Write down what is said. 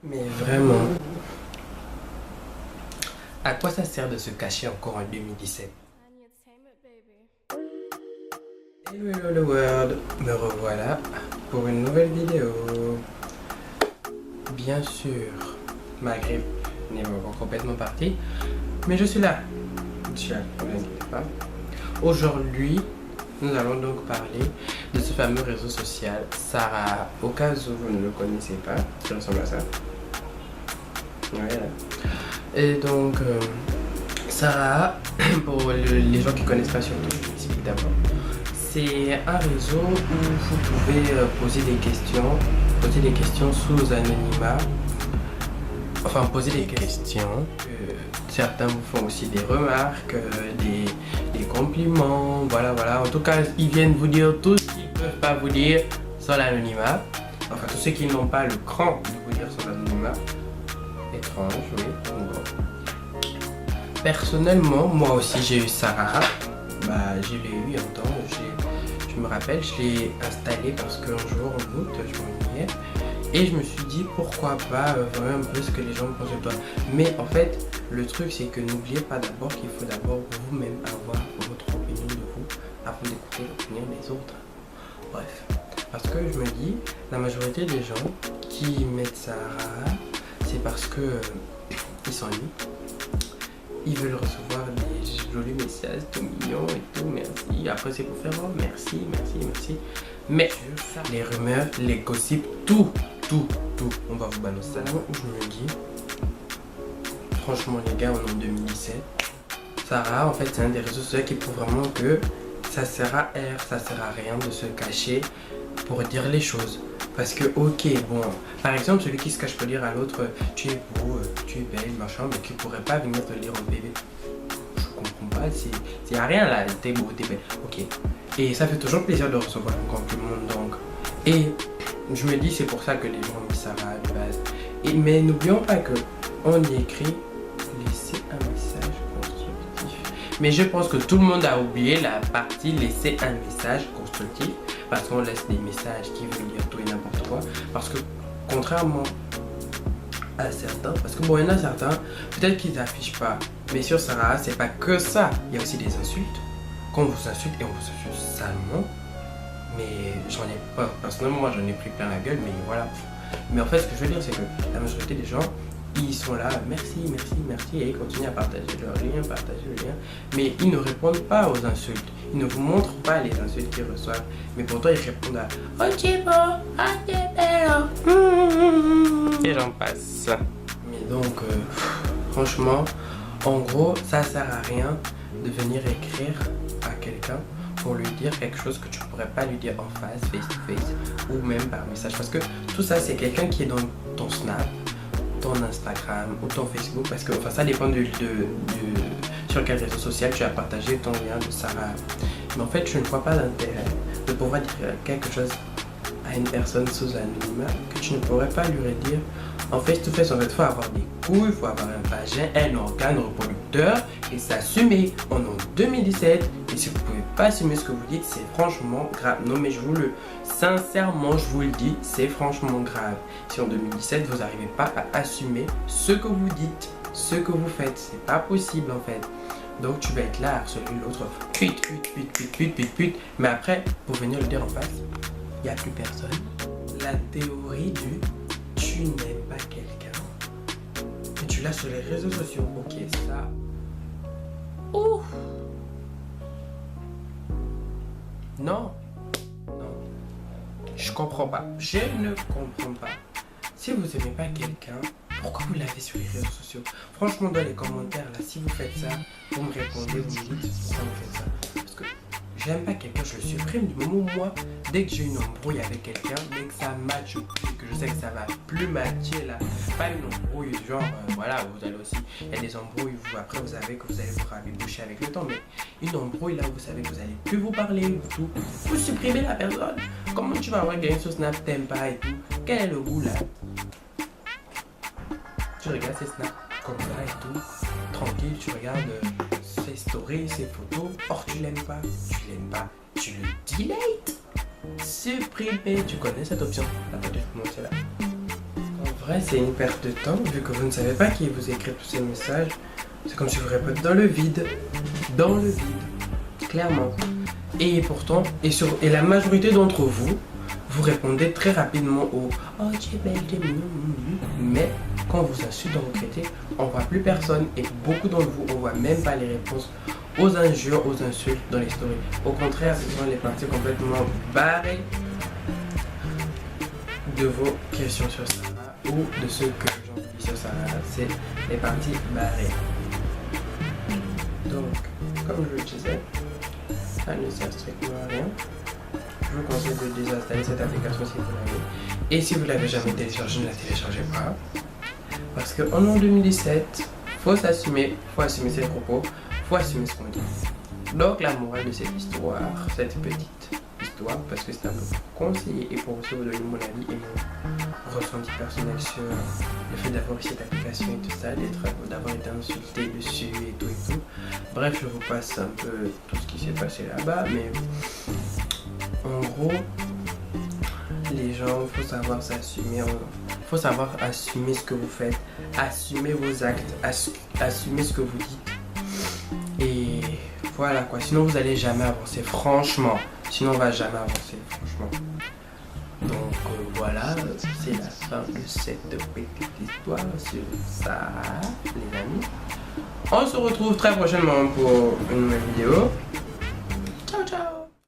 Mais vraiment, à quoi ça sert de se cacher encore en 2017? Hello, hello the world, me revoilà pour une nouvelle vidéo. Bien sûr, ma grippe n'est pas encore complètement partie, mais je suis là. Je suis là, ne vous inquiétez pas. Aujourd'hui, nous allons donc parler de ce fameux réseau social Sarah. Au cas où vous ne le connaissez pas, qui ressemble à ça. Voilà. Et donc, Sarah, pour les gens qui ne connaissent pas surtout, évidemment, c'est un réseau où vous pouvez poser des questions sous anonymat. Enfin, poser des questions. Certains vous font aussi des remarques, des compliments, voilà. En tout cas, ils viennent vous dire tout ce qu'ils ne peuvent pas vous dire sans l'anonymat. Enfin, tous ceux qui n'ont pas le cran de vous dire sans l'anonymat. Étrange, oui. Bon. Personnellement, moi aussi j'ai eu Sarah. Je l'ai eu il y a longtemps. Je me rappelle, je l'ai installé parce qu'un jour en août, je m'ennuyais. Et je me suis dit pourquoi pas voir un peu ce que les gens pensent de toi. Mais en fait, le truc c'est que n'oubliez pas d'abord qu'il faut d'abord vous-même avoir votre opinion de vous avant d'écouter l'opinion des autres. Bref, parce que je me dis, la majorité des gens qui mettent Sarah, c'est parce que ils s'ennuient. Ils veulent recevoir des jolis messages tout mignons et tout, merci. Après c'est pour faire oh, merci. Mais les rumeurs, les gossips, tout, on va vous balancer ça. Où je me dis, franchement les gars, on est en 2017. Sarah, en fait, c'est un des réseaux sociaux qui prouve vraiment que ça sert à ça sert à rien de se cacher pour dire les choses. Parce que, ok, bon, par exemple, celui qui se cache pour dire à l'autre, tu es beau, tu es belle, machin, mais qui pourrait pas venir te lire en bébé. Je comprends pas, il n'y a rien là, t'es beau, t'es belle, ok. Et ça fait toujours plaisir de recevoir un compliment, donc. Et je me dis, c'est pour ça que les gens ont mis Sarah de base. Mais n'oublions pas que on y écrit, laisser un message constructif. Mais je pense que tout le monde a oublié la partie laisser un message constructif. Parce qu'on laisse des messages qui veulent dire tout et n'importe quoi. Parce que contrairement à certains, parce que bon, il y en a certains, peut-être qu'ils n'affichent pas. Mais sur Sarah, c'est pas que ça. Il y a aussi des insultes. Qu'on vous insulte et on vous insulte salement. Mais j'en ai pas. Personnellement, moi j'en ai pris plein la gueule, mais voilà. Mais en fait, ce que je veux dire, c'est que la majorité des gens, ils sont là, merci, et ils continuent à partager leur lien, mais ils ne répondent pas aux insultes. Ils ne vous montrent pas les insultes qu'ils reçoivent, mais pourtant ils répondent à oh t'es beau, oh t'es belle, et j'en passe. Mais donc, franchement, en gros, ça sert à rien de venir écrire à quelqu'un pour lui dire quelque chose que tu pourrais pas lui dire en face, face to face, ou même par message, parce que tout ça c'est quelqu'un qui est dans ton Snap, ton Instagram ou ton Facebook, parce que enfin ça dépend sur quel réseau social tu as partagé ton lien de Sarah. Mais en fait je ne vois pas l'intérêt de pouvoir dire quelque chose à une personne sous anonymat que tu ne pourrais pas lui dire en face to face. En fait il faut avoir des couilles, il faut avoir un vagin, un organe reproducteur et s'assumer. On est en 2017 et si vous pouvez pas assumer ce que vous dites, c'est franchement grave. Non mais sincèrement je vous le dis, c'est franchement grave. Si en 2017 vous n'arrivez pas à assumer ce que vous dites, ce que vous faites, c'est pas possible en fait. Donc tu vas être là à harceler l'autre, pute. Mais après, pour venir le dire en face, il n'y a plus personne. La théorie du tu n'aimes pas quelqu'un et tu l'as sur les réseaux sociaux. Ok, ça. Ouf. Non. Je comprends pas. Je ne comprends pas. Si vous aimez pas quelqu'un, pourquoi vous l'avez sur les réseaux sociaux? Franchement, dans les commentaires, là, si vous faites ça, vous me répondez, vous me dites pourquoi vous faites ça. Parce que j'aime pas quelqu'un, je le supprime du moment où moi, dès que j'ai une embrouille avec quelqu'un, dès que ça matche plus, que je sais que ça va plus matcher là, pas une embrouille genre, voilà, vous allez aussi, il y a des embrouilles où après vous savez que vous allez vous rabiboucher avec le temps, mais une embrouille là où vous savez que vous allez plus vous parler, tout, vous supprimez la personne. Comment tu vas avoir quelqu'un sur Snap, t'aimes pas et tout? Quel est le goût là? Tu regardes ses snaps comme ça et tout, tranquille, tu regardes ses stories, ses photos. Or tu l'aimes pas, tu le delete. Supprimer, tu connais cette option? Attendez, je vais vous montrer là. vrai, c'est une perte de temps vu que vous ne savez pas qui vous écrit tous ces messages. C'est comme si vous répondez dans le vide. Dans le vide. Clairement. Et pourtant, et la majorité d'entre vous, vous répondez très rapidement au « Oh, tu es belle, tu es mignonne. » Mais quand vous insulte dans vos critiques, on ne voit plus personne. Et beaucoup d'entre vous, on ne voit même pas les réponses aux injures, aux insultes dans les stories. Au contraire, ce sont les parties complètement barrées de vos questions sur Sarah ou de ce que les gens disent sur Sarah. C'est les parties barrées. Donc, comme je le disais, ça ne sert strictement à rien. Je vous conseille de désinstaller cette application si vous l'avez. Et si vous ne l'avez jamais téléchargée, ne la téléchargez pas. Parce qu'en an 2017, faut s'assumer, faut assumer ses propos, faut assumer ce qu'on dit. Donc la morale de cette histoire, cette petite histoire, parce que c'est un peu pour conseiller et pour aussi vous donner mon avis et mon ressenti personnel sur le fait d'avoir eu cette application et tout ça, d'avoir été insulté dessus et tout et tout. Bref, je vous passe un peu tout ce qui s'est passé là-bas, mais en gros, les gens, il faut savoir s'assumer, faut savoir assumer ce que vous faites, assumer vos actes, assumer ce que vous dites. Et voilà quoi, sinon vous allez jamais avancer, franchement. Sinon on va jamais avancer, franchement. Donc voilà, c'est la fin de cette petite histoire sur ça, les amis. On se retrouve très prochainement pour une nouvelle vidéo.